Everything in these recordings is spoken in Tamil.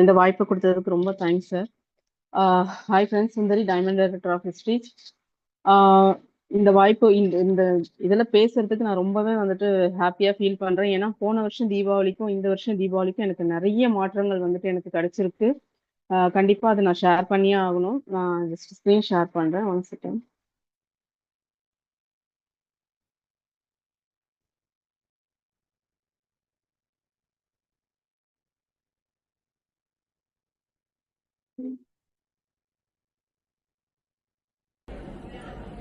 இந்த வாய்ப்பு கொடுத்ததுக்கு ரொம்ப thanks sir. Hi friends, Sundari diamond director of history. இந்த வாய்ப்பு இந்த இதில் பேசுறதுக்கு நான் ரொம்பவே வந்துட்டு ஹாப்பியாக ஃபீல் பண்ணுறேன். ஏன்னா போன வருஷம் தீபாவளிக்கும் இந்த வருஷம் தீபாவளிக்கும் எனக்கு நிறைய மாற்றங்கள் வந்துட்டு எனக்கு கிடைச்சிருக்கு. கண்டிப்பாக அதை நான் ஷேர் பண்ணியே ஆகணும். நான் ஜஸ்ட் ஸ்க்ரீன் ஷேர் பண்ணுறேன், ஒன் செகண்ட்.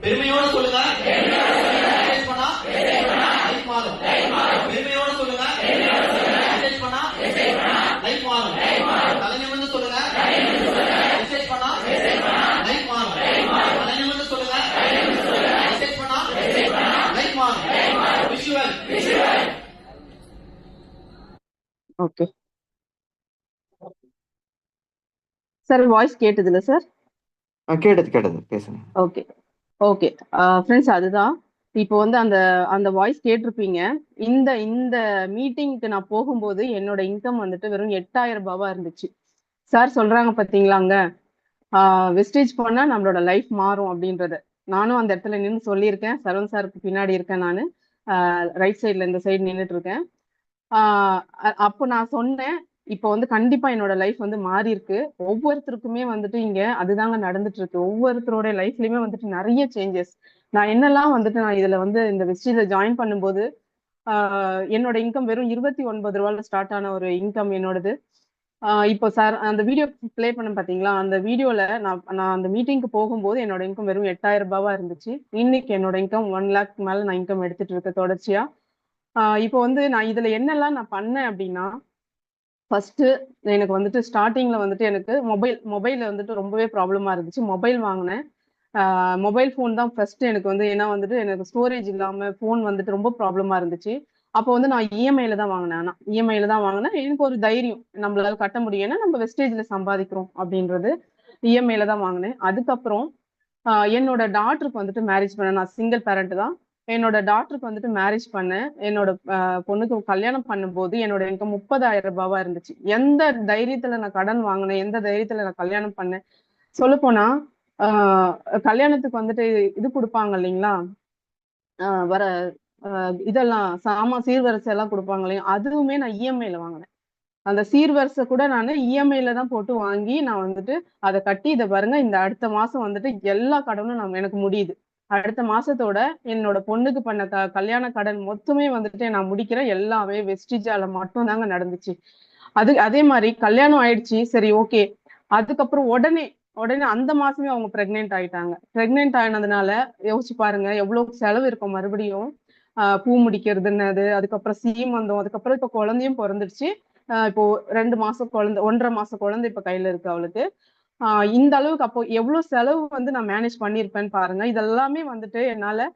பெருமையோட சொல்லுங்க. மெசேஜ் பண்ணா லைஃப் மாறும். பெருமையோட சொல்லுங்க. மெசேஜ் பண்ணா லைஃப் மாறும். தலை நிமிர்ந்து சொல்லுங்க. மெசேஜ் பண்ணா லைஃப் மாறும். தலை நிமிர்ந்து சொல்லுங்க. மெசேஜ் பண்ணா லைஃப் மாறும். விஷுவல். ஓகே சார், வாய்ஸ் கேட்டதுல சார்? கேட்டது பேசுங்க. ஓகே ஓகே ஃப்ரெண்ட்ஸ், அதுதான் இப்போ வந்து அந்த அந்த வாய்ஸ் கேட்டிருப்பீங்க. இந்த இந்த மீட்டிங்க்கு நான் போகும்போது என்னோட இன்கம் வந்துட்டு வெறும் 8000 ரூபாவா இருந்துச்சு. சார் சொல்றாங்க பார்த்தீங்களாங்க, வெஸ்டேஜ் போனா நம்மளோட லைஃப் மாறும் அப்படின்றத. நானும் அந்த இடத்துல நின்று சொல்லியிருக்கேன். சரவண் சாருக்கு பின்னாடி இருக்கேன், நான் ரைட் சைட்ல இந்த சைடு நின்றுட்டு இருக்கேன். அப்போ நான் சொன்னேன், இப்போ வந்து கண்டிப்பா என்னோட லைஃப் வந்து மாறி இருக்கு. ஒவ்வொருத்தருக்குமே வந்துட்டு இங்க அதுதாங்க நடந்துட்டு இருக்கு. ஒவ்வொருத்தரோட லைஃப்லயுமே வந்துட்டு நிறைய சேஞ்சஸ். நான் என்னெல்லாம் வந்துட்டு நான் இதுல வந்து இந்த வெஸ்டேஜ்ல ஜாயின் பண்ணும்போது என்னோட இன்கம் வெறும் 29 ரூபாயில ஸ்டார்ட் ஆன ஒரு இன்கம் என்னோடது. இப்போ சார் அந்த வீடியோ பிளே பண்ண பாத்தீங்களா, அந்த வீடியோல நான் அந்த மீட்டிங்க்கு போகும்போது என்னோட இன்கம் வெறும் 8000 ரூபாவா இருந்துச்சு. இன்னைக்கு என்னோட இன்கம் 1 லேக் மேல நான் இன்கம் எடுத்துட்டு இருக்கேன் தொடர்ச்சியா. இப்போ வந்து நான் இதுல என்னெல்லாம் நான் பண்ணேன் அப்படின்னா, ஃபர்ஸ்ட் எனக்கு வந்துட்டு ஸ்டார்டிங்ல வந்துட்டு எனக்கு மொபைல் வந்துட்டு ரொம்பவே ப்ராப்ளமா இருந்துச்சு. மொபைல் வாங்கினேன். மொபைல் ஃபோன் தான் ஃபர்ஸ்ட் எனக்கு வந்து, ஏன்னா வந்துட்டு எனக்கு ஸ்டோரேஜ் இல்லாம ஃபோன் வந்துட்டு ரொம்ப ப்ராப்ளமா இருந்துச்சு. அப்போ வந்து நான் இஎம்ஐல தான் வாங்கினேன். ஆனா இஎம்ஐல தான் வாங்கினேன். எனக்கு ஒரு தைரியம், நம்மளால கட்ட முடியும், ஏன்னா நம்ம வெஸ்டேஜ்ல சம்பாதிக்கிறோம் அப்படின்றது. இஎம்ஐல தான் வாங்கினேன். அதுக்கப்புறம் என்னோட டாட்டருக்கு வந்துட்டு மேரேஜ் பண்ணேன். நான் சிங்கிள் பேரண்ட் தான். என்னோட டாட்டருக்கு வந்துட்டு மேரேஜ் பண்ணேன். என்னோட பொண்ணுக்கு கல்யாணம் பண்ணும்போது என்னோட இன்கம் 30,000 ரூபாவா இருந்துச்சு. எந்த தைரியத்துல நான் கடன் வாங்கினேன், எந்த தைரியத்துல நான் கல்யாணம் பண்ணேன்? சொல்ல போனா கல்யாணத்துக்கு வந்துட்டு இது கொடுப்பாங்க இல்லைங்களா, வர இதெல்லாம் சீர்வரிசை எல்லாம் கொடுப்பாங்க இல்லையா, அதுவுமே நான் இஎம்ஐல வாங்கினேன். அந்த சீர்வரிசை கூட நான் இஎம்ஐல தான் போட்டு வாங்கி நான் வந்துட்டு அதை கட்டி, இதை பாருங்க, இந்த அடுத்த மாசம் வந்துட்டு எல்லா கடனும் எனக்கு முடியுது. அடுத்த மாசத்தோட என்னோட பொண்ணுக்கு பண்ண கல்யாண கடன் மொத்தமே வந்துட்டு நான் முடிக்கிறேன். எல்லாமே வெஸ்டிஜால மட்டும் தாங்க நடந்துச்சு. அதே மாதிரி கல்யாணம் ஆயிடுச்சு, சரி ஓகே. அதுக்கப்புறம் உடனே அந்த மாசமே அவங்க பிரெக்னென்ட் ஆயிட்டாங்க. பிரெக்னென்ட் ஆனதுனால யோசிச்சு பாருங்க எவ்வளவு செலவு இருக்கும். மறுபடியும் பூ முடிக்கிறதுன்னு, அதுக்கப்புறம் சீமந்தம், அதுக்கப்புறம் இப்ப குழந்தையும் பிறந்துடுச்சு. இப்போ 2 மாசம் குழந்தை, 1.5 மாசம் குழந்தை இப்ப கையில இருக்கு அவளுக்கு. இந்த அளவுக்கு அப்போ எவ்வளவு செலவு வந்து நான் மேனேஜ் பண்ணிருப்பேன்னு பாருங்க. இதெல்லாமே வந்துட்டு என்னால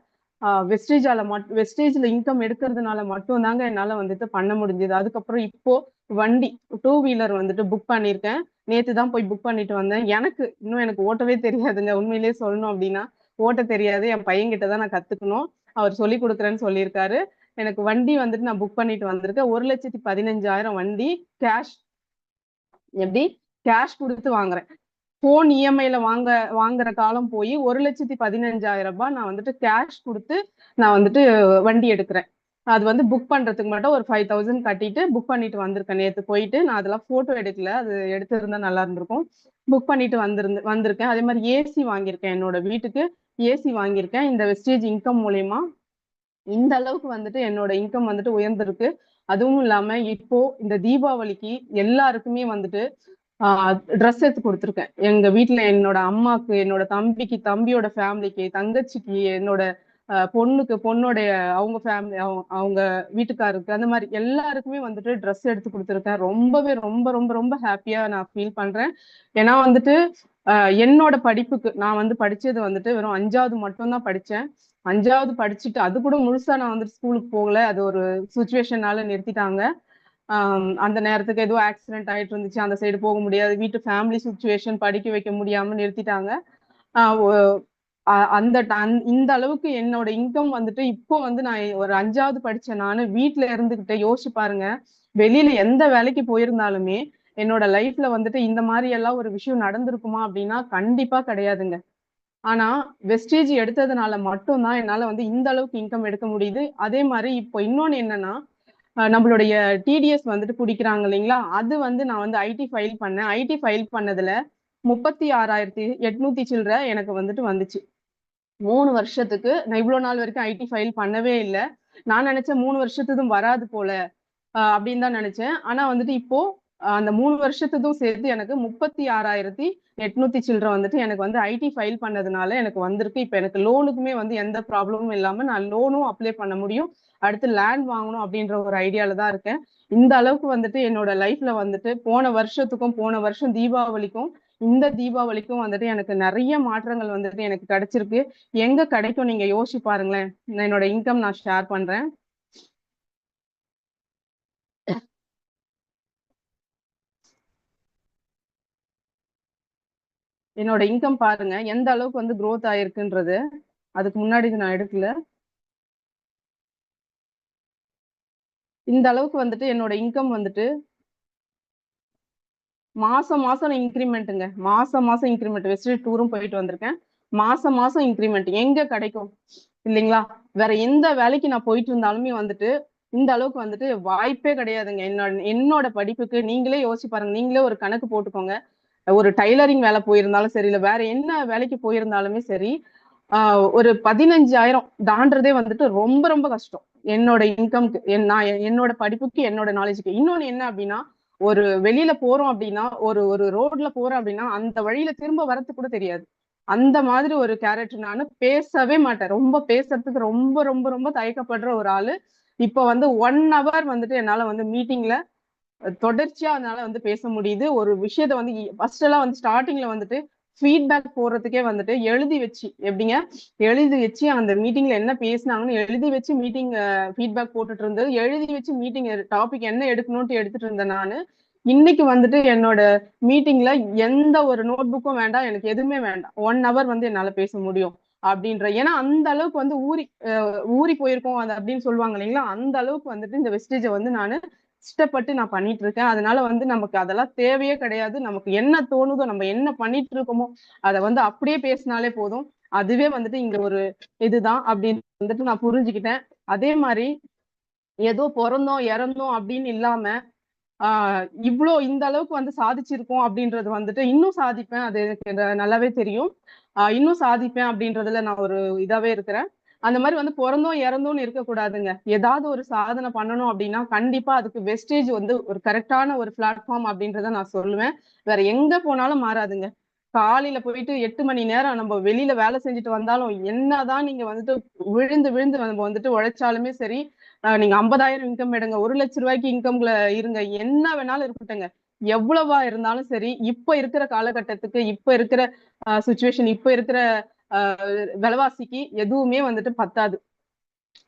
வெஸ்டேஜ்ல இன்கம் எடுக்கிறதுனால மட்டும் தாங்க என்னால வந்துட்டு பண்ண முடிஞ்சது. அதுக்கப்புறம் இப்போ வண்டி 2 வீலர் வந்துட்டு புக் பண்ணிருக்கேன். நேத்து தான் போய் புக் பண்ணிட்டு வந்தேன். எனக்கு ஓட்டவே தெரியாதுங்க. உண்மையிலேயே சொல்லணும் அப்படின்னா ஓட்ட தெரியாது. என் பையன்கிட்ட தான் நான் கத்துக்கணும். அவர் சொல்லி கொடுக்குறேன்னு சொல்லியிருக்காரு. எனக்கு வண்டி வந்துட்டு நான் புக் பண்ணிட்டு வந்திருக்கேன். 1,15,000 வண்டி கேஷ். எப்படி கேஷ் கொடுத்து வாங்குறேன். போன் இஎம்ஐல வாங்குற காலம் போய் 1,15,000 ரூபாய் நான் வந்துட்டு கேஷ் கொடுத்து நான் வந்துட்டு வண்டி எடுக்கிறேன். அது வந்து புக் பண்றதுக்கு மட்டும் ஒரு 5,000 கட்டிட்டு புக் பண்ணிட்டு வந்திருக்கேன். நேத்து போயிட்டு நான் அதெல்லாம் போட்டோ எடுக்கல, அது எடுத்திருந்தா நல்லா இருந்திருக்கும். புக் பண்ணிட்டு வந்திருக்கேன். அதே மாதிரி ஏசி வாங்கியிருக்கேன். என்னோட வீட்டுக்கு ஏசி வாங்கியிருக்கேன். இந்த வெஸ்டேஜ் இன்கம் மூலியமா இந்த அளவுக்கு வந்துட்டு என்னோட இன்கம் வந்துட்டு உயர்ந்திருக்கு. அதுவும் இல்லாம இப்போ இந்த தீபாவளிக்கு எல்லாருக்குமே வந்துட்டு ட்ரெஸ் எடுத்து கொடுத்துருக்கேன். எங்க வீட்டுல என்னோட அம்மாக்கு, என்னோட தம்பிக்கு, தம்பியோட ஃபேமிலிக்கு, தங்கச்சிக்கு, என்னோட பொண்ணுடைய அவங்க ஃபேமிலி, அவங்க வீட்டுக்காருக்கு, அந்த மாதிரி எல்லாருக்குமே வந்துட்டு ட்ரெஸ் எடுத்து கொடுத்துருக்கேன். ரொம்பவே ரொம்ப ரொம்ப ரொம்ப ஹாப்பியா நான் ஃபீல் பண்றேன். ஏன்னா வந்துட்டு என்னோட படிப்புக்கு நான் வந்து படிச்சது வந்துட்டு வெறும் 5வது மட்டும்தான் படிச்சேன். 5வது படிச்சுட்டு அது கூட முழுசா நான் வந்துட்டு ஸ்கூலுக்கு போகல. அது ஒரு சுச்சுவேஷனால நிறுத்திட்டாங்க. அந்த நேரத்துக்கு ஏதோ ஆக்சிடென்ட் ஆயிட்டு இருந்துச்சு, அந்த சைடு போக முடியாது, வீட்டு ஃபேமிலி சுச்சுவேஷன், படிக்க வைக்க முடியாம நிறுத்திட்டாங்க. இந்த அளவுக்கு என்னோட இன்கம் வந்துட்டு இப்போ வந்து நான் ஒரு 5வது படிச்சேன். நானு வீட்டுல இருந்துகிட்டு யோசிச்சு பாருங்க, வெளியில எந்த வேலைக்கு போயிருந்தாலுமே என்னோட லைஃப்ல வந்துட்டு இந்த மாதிரி எல்லாம் ஒரு விஷயம் நடந்திருக்குமா அப்படின்னா கண்டிப்பா கிடையாதுங்க. ஆனா வெஸ்டேஜ் எடுத்ததுனால மட்டும்தான் என்னால வந்து இந்த அளவுக்கு இன்கம் எடுக்க முடியுது. அதே மாதிரி இப்போ இன்னொன்னு என்னன்னா, நம்மளுடைய டிடிஎஸ் வந்துட்டு பிடிக்கிறாங்க இல்லைங்களா, அது வந்து நான் வந்து ஐடி ஃபைல் பண்ணேன். ஐடி ஃபைல் பண்ணதுல 36,800 சில்லற எனக்கு வந்துட்டு வந்துச்சு 3 வருஷத்துக்கு. நான் இவ்வளவு நாள் வரைக்கும் ஐடி ஃபைல் பண்ணவே இல்லை. நான் நினைச்சேன் 3 வருஷத்துக்கும் வராது போல அப்படின்னு தான் நினைச்சேன். ஆனா வந்துட்டு இப்போ அந்த 3 வருஷத்துக்கும் சேர்த்து எனக்கு 36,800 சில்லற வந்துட்டு எனக்கு வந்து ஐடி ஃபைல் பண்ணதுனால எனக்கு வந்திருக்கு. இப்ப எனக்கு லோனுக்குமே வந்து எந்த ப்ராப்ளமும் இல்லாம நான் லோனும் அப்ளை பண்ண முடியும். அடுத்து லேண்ட் வாங்கணும் அப்படின்ற ஒரு ஐடியால தான் இருக்கேன். இந்த அளவுக்கு வந்துட்டு என்னோட லைஃப்ல வந்துட்டு போன வருஷத்துக்கும் போன வருஷம் தீபாவளிக்கும் இந்த தீபாவளிக்கும் வந்துட்டு எனக்கு நிறைய மாற்றங்கள் வந்துட்டு எனக்கு கிடைச்சிருக்கு. எங்க கிடைக்கும் நீங்க யோசிச்சு பாருங்களேன். என்னோட இன்கம் நான் ஷேர் பண்றேன். என்னோட இன்கம் பாருங்க எந்த அளவுக்கு வந்து growth ஆயிருக்குன்றது. அதுக்கு முன்னாடி இது நான் எடுக்கல. இந்த அளவுக்கு வந்துட்டு என்னோட இன்கம் வந்துட்டு மாசம் மாசம் இன்க்ரிமெண்ட்டுங்க. மாசம் மாசம் இன்க்ரிமெண்ட். வெஸ்டேஜ் டூரும் போயிட்டு வந்திருக்கேன். மாசம் மாசம் இன்க்ரிமெண்ட் எங்க கிடைக்கும் இல்லைங்களா? வேற எந்த வேலைக்கு நான் போயிட்டு இருந்தாலுமே வந்துட்டு இந்த அளவுக்கு வந்துட்டு வாய்ப்பே கிடையாதுங்க. என்னோட படிப்புக்கு நீங்களே யோசிச்சு பாருங்க. நீங்களே ஒரு கணக்கு போட்டுக்கோங்க. ஒரு டைலரிங் வேலை போயிருந்தாலும் சரி, இல்ல வேற என்ன வேலைக்கு போயிருந்தாலுமே சரி, ஒரு 15,000 தாண்டறதே வந்துட்டு ரொம்ப ரொம்ப கஷ்டம். என்னோட இன்கம்க்கு என்னோட படிப்புக்கு என்னோட நாலேஜுக்கு. இன்னொன்னு என்ன அப்படின்னா, ஒரு வெளியில போறோம் அப்படின்னா, ஒரு ஒரு ரோட்ல போறோம் அப்படின்னா அந்த வழியில திரும்ப வரது கூட தெரியாது. அந்த மாதிரி ஒரு கேரக்டர். நானு பேசவே மாட்டேன். ரொம்ப பேசுறதுக்கு ரொம்ப ரொம்ப ரொம்ப தயக்கப்படுற ஒரு ஆளு. இப்ப வந்து 1 hour வந்துட்டு என்னால வந்து மீட்டிங்ல தொடர்ச்சியா அதனால வந்து பேச முடியுது. ஒரு விஷயத்த வந்து ஃபர்ஸ்ட் எல்லாம் வந்து ஸ்டார்டிங்ல வந்துட்டு ஃபீட்பேக் போடுறதுக்கே வந்துட்டு எழுதி வச்சு எப்படிங்க எழுதி வச்சு அந்த மீட்டிங்ல என்ன பேசினாங்கன்னு எழுதி வச்சு மீட்டிங் ஃபீட்பேக் போட்டுட்டு இருந்தது. எழுதி வச்சு மீட்டிங் டாபிக் என்ன எடுக்கணும்ட்டு எடுத்துட்டு இருந்தேன் நானு. இன்னைக்கு வந்துட்டு என்னோட மீட்டிங்ல எந்த ஒரு நோட் புக்கும் வேண்டாம், எனக்கு எதுவுமே வேண்டாம். 1 hour வந்து என்னால பேச முடியும் அப்படின்ற. ஏன்னா அந்த அளவுக்கு வந்து ஊறி போயிருக்கோம் அது அப்படின்னு சொல்லுவாங்க இல்லைங்களா, அந்த அளவுக்கு வந்துட்டு இந்த வெஸ்டேஜை வந்து நான் இஷ்டப்பட்டு நான் பண்ணிட்டு இருக்கேன். அதனால வந்து நமக்கு அதெல்லாம் தேவையே கிடையாது. நமக்கு என்ன தோணுதோ, நம்ம என்ன பண்ணிட்டு இருக்கோமோ அதை வந்து அப்படியே பேசினாலே போதும். அதுவே வந்துட்டு இங்க ஒரு இதுதான் அப்படின்னு வந்துட்டு நான் புரிஞ்சுக்கிட்டேன். அதே மாதிரி ஏதோ பிறந்தோம் இறந்தோம் அப்படின்னு இல்லாம இவ்வளோ இந்த அளவுக்கு வந்து சாதிச்சிருக்கோம் அப்படின்றது வந்துட்டு இன்னும் சாதிப்பேன். அது எனக்கு நல்லாவே தெரியும். இன்னும் சாதிப்பேன் அப்படின்றதுல நான் ஒரு இதாவே இருக்கிறேன். அந்த மாதிரி வந்து பிறந்தோம் இறந்தோம்னு இருக்கக்கூடாதுங்க. ஏதாவது ஒரு சாதனை பண்ணணும் அப்படின்னா கண்டிப்பா அதுக்கு வெஸ்டேஜ் வந்து ஒரு கரெக்டான ஒரு பிளாட்ஃபார்ம் அப்படின்றத நான் சொல்லுவேன். வேற எங்க போனாலும் மாறாதுங்க. காலையில போயிட்டு 8 மணி நேரம் நம்ம வெளியில வேலை செஞ்சுட்டு வந்தாலும் என்னதான் நீங்க வந்துட்டு விழுந்து விழுந்து நம்ம வந்துட்டு உழைச்சாலுமே சரி, நீங்க 50,000 இன்கம் எடுங்க, 1,00,000 ரூபாய்க்கு இன்கம்ல இருங்க, என்ன வேணாலும் இருக்கட்டுங்க. எவ்வளவா இருந்தாலும் சரி, இப்ப இருக்கிற காலகட்டத்துக்கு, இப்ப இருக்கிற சுச்சுவேஷன், இப்ப இருக்கிற விலைவாசிக்கு எதுவுமே வந்துட்டு பத்தாது.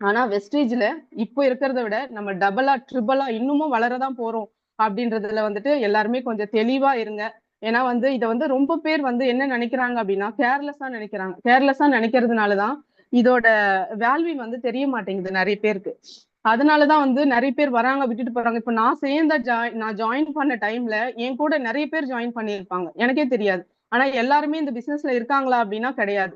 ஆனா வெஸ்டேஜ்ல இப்போ இருக்கிறத விட நம்ம டபுளா ட்ரிபிளா இன்னமும் வளரதான் போறோம் அப்படின்றதுல வந்துட்டு எல்லாருமே கொஞ்சம் தெளிவா இருங்க. ஏன்னா வந்து இதை வந்து ரொம்ப பேர் வந்து என்ன நினைக்கிறாங்க அப்படின்னா கேர்லெஸ்ஸா நினைக்கிறாங்க. கேர்லெஸ்ஸா நினைக்கிறதுனாலதான் இதோட வேல்யூ வந்து தெரிய மாட்டேங்குது நிறைய பேருக்கு. அதனாலதான் வந்து நிறைய பேர் வராங்க விட்டுட்டு போறாங்க. இப்ப நான் நான் ஜாயின் பண்ண டைம்ல என் கூட நிறைய பேர் ஜாயின் பண்ணியிருப்பாங்க, எனக்கே தெரியாது. ஆனா எல்லாருமே இந்த பிசினஸ்ல இருக்காங்களா அப்படின்னா கிடையாது.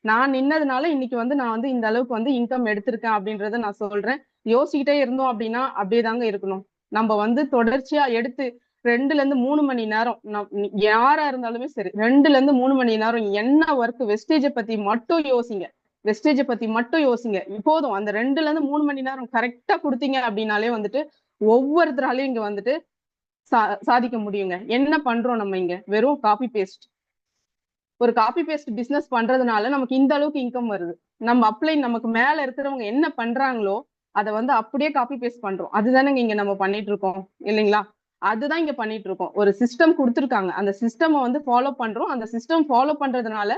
நான் நின்னதுனால இன்னைக்கு வந்து நான் வந்து இந்த அளவுக்கு வந்து இன்கம் எடுத்திருக்கேன் அப்படின்றத நான் சொல்றேன். யோசிக்கிட்டே இருந்தோம் அப்படின்னா அப்படியே தாங்க இருக்கணும். நம்ம வந்து தொடர்ச்சியா எடுத்து 2ல இருந்து 3 மணி நேரம் யாரா இருந்தாலுமே சரி 2ல இருந்து 3 மணி நேரம் என்ன ஒர்க் வெஸ்டேஜை பத்தி மட்டும் யோசிங்க. வெஸ்டேஜை பத்தி மட்டும் யோசிங்க. இப்போதும் அந்த 2ல இருந்து 3 மணி நேரம் கரெக்டா கொடுத்தீங்க அப்படின்னாலே வந்துட்டு ஒவ்வொருத்தராலையும் இங்க வந்துட்டு சாதிக்க முடியுங்க. என்ன பண்றோம் நம்ம இங்க? வெறும் காப்பி பேஸ்ட். ஒரு காப்பி பேஸ்ட் பிசினஸ் பண்றதுனால நமக்கு இந்த அளவுக்கு இன்கம் வருது. நம்ம நமக்கு மேல இருக்கிறவங்க என்ன பண்றாங்களோ அதை வந்து அப்படியே காப்பி பேஸ்ட் பண்றோம். அதுதானே இங்க நம்ம பண்ணிட்டு இருக்கோம் இல்லைங்களா? அதுதான் இங்க பண்ணிட்டு இருக்கோம். ஒரு சிஸ்டம் கொடுத்துருக்காங்க, அந்த சிஸ்டம் வந்து ஃபாலோ பண்றோம். அந்த சிஸ்டம் ஃபாலோ பண்றதுனால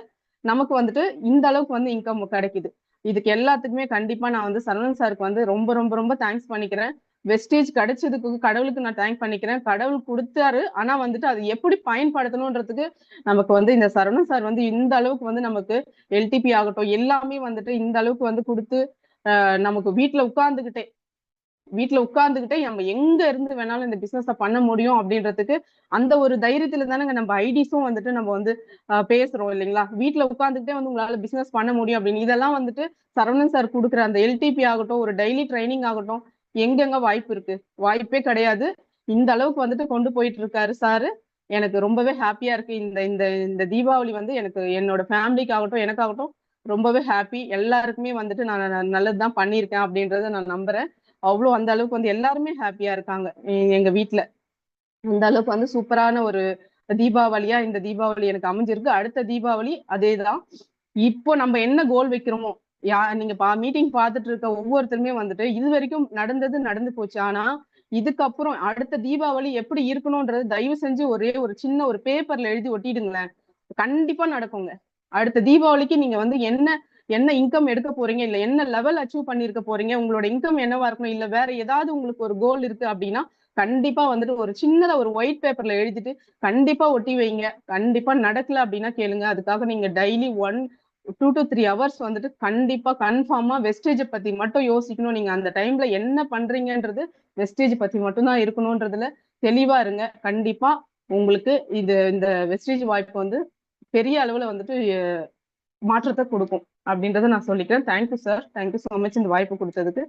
நமக்கு வந்துட்டு இந்த அளவுக்கு வந்து இன்கம் கிடைக்குது. இதுக்கு எல்லாத்துக்குமே கண்டிப்பா நான் வந்து சரவணன் சாருக்கு வந்து ரொம்ப ரொம்ப ரொம்ப தேங்க்ஸ் பண்ணிக்கிறேன். வெஸ்டேஜ் கிடைச்சதுக்கு கடவுளுக்கு நான் தேங்க் பண்ணிக்கிறேன். கடவுள் கொடுத்தாரு. ஆனா வந்துட்டு அது எப்படி பயன்படுத்தணும்ன்றதுக்கு நமக்கு வந்து இந்த சரவணன் சார் வந்து இந்த அளவுக்கு வந்து நமக்கு எல்டிபி ஆகட்டும் எல்லாமே வந்துட்டு இந்த அளவுக்கு வந்து கொடுத்து நமக்கு வீட்டுல வீட்டுல உட்கார்ந்துகிட்டே நம்ம எங்க இருந்து வேணாலும் இந்த பிசினஸ பண்ண முடியும் அப்படின்றதுக்கு அந்த ஒரு தைரியத்துல தானங்க நம்ம ஐடிஸும் வந்துட்டு நம்ம வந்து பேசுறோம் இல்லைங்களா. வீட்டுல உட்கார்ந்துகிட்டே வந்து உங்களால பிசினஸ் பண்ண முடியும் அப்படின்னு இதெல்லாம் வந்துட்டு சரவணன் சார் கொடுக்குற அந்த எல்டிபி ஆகட்டும், ஒரு டெய்லி ட்ரைனிங் ஆகட்டும், எங்கெங்க வாய்ப்பு இருக்கு? வாய்ப்பே கிடையாது. இந்த அளவுக்கு வந்துட்டு கொண்டு போயிட்டு இருக்காரு சாரு. எனக்கு ரொம்பவே ஹாப்பியா இருக்கு. இந்த இந்த இந்த தீபாவளி வந்து எனக்கு என்னோட ஃபேமிலிக்கு ஆகட்டும், எனக்காகட்டும் ரொம்பவே ஹாப்பி. எல்லாருக்குமே வந்துட்டு நான் நல்லதுதான் பண்ணியிருக்கேன் அப்படின்றத நான் நம்புறேன். அவ்வளோ அந்த அளவுக்கு வந்து எல்லாருமே ஹாப்பியா இருக்காங்க எங்க வீட்டுல. அந்த அளவுக்கு வந்து சூப்பரான ஒரு தீபாவளியா இந்த தீபாவளி எனக்கு அமைஞ்சிருக்கு. அடுத்த தீபாவளி அதேதான். இப்போ நம்ம என்ன கோல் வைக்கிறோமோ, நீங்க மீட்டிங் பார்த்துட்டு இருக்க ஒவ்வொருத்தருமே வந்துட்டு இது வரைக்கும் நடந்தது நடந்து போச்சு. ஆனா இதுக்கப்புறம் அடுத்த தீபாவளி எப்படி இருக்கணும்ன்றது தயவு செஞ்சு ஒரே ஒரு சின்ன ஒரு பேப்பர்ல எழுதி ஒட்டிடுங்களேன். கண்டிப்பா நடக்குங்க. அடுத்த தீபாவளிக்கு நீங்க வந்து என்ன என்ன இன்கம் எடுக்க போறீங்க, இல்ல என்ன லெவல் அச்சீவ் பண்ணிருக்க போறீங்க, உங்களோட இன்கம் என்னவா இருக்கணும், இல்ல வேற ஏதாவது உங்களுக்கு ஒரு கோல் இருக்கு அப்படின்னா கண்டிப்பா வந்துட்டு ஒரு சின்னதா ஒரு ஒயிட் பேப்பர்ல எழுதிட்டு கண்டிப்பா ஒட்டி வைங்க. கண்டிப்பா நடக்கல அப்படின்னா கேளுங்க. அதுக்காக நீங்க டெய்லி 2 to 3 hours வந்துட்டு கண்டிப்பா கன்ஃபார்மா வெஸ்டேஜ் பத்தி மட்டும் யோசிக்கணும். நீங்க அந்த டைம்ல என்ன பண்றீங்கன்றது வெஸ்டேஜ் பத்தி மட்டும் தான் இருக்கணும்ன்றதுல தெளிவா இருங்க. கண்டிப்பா உங்களுக்கு இந்த வெஸ்டேஜ் வாய்ப்பு வந்து பெரிய அளவுல வந்துட்டு மாற்றத்தை கொடுக்கும் அப்படின்றத நான் சொல்லிக்கிறேன். Thank you sir, thank you so much இந்த வாய்ப்பு கொடுத்ததுக்கு.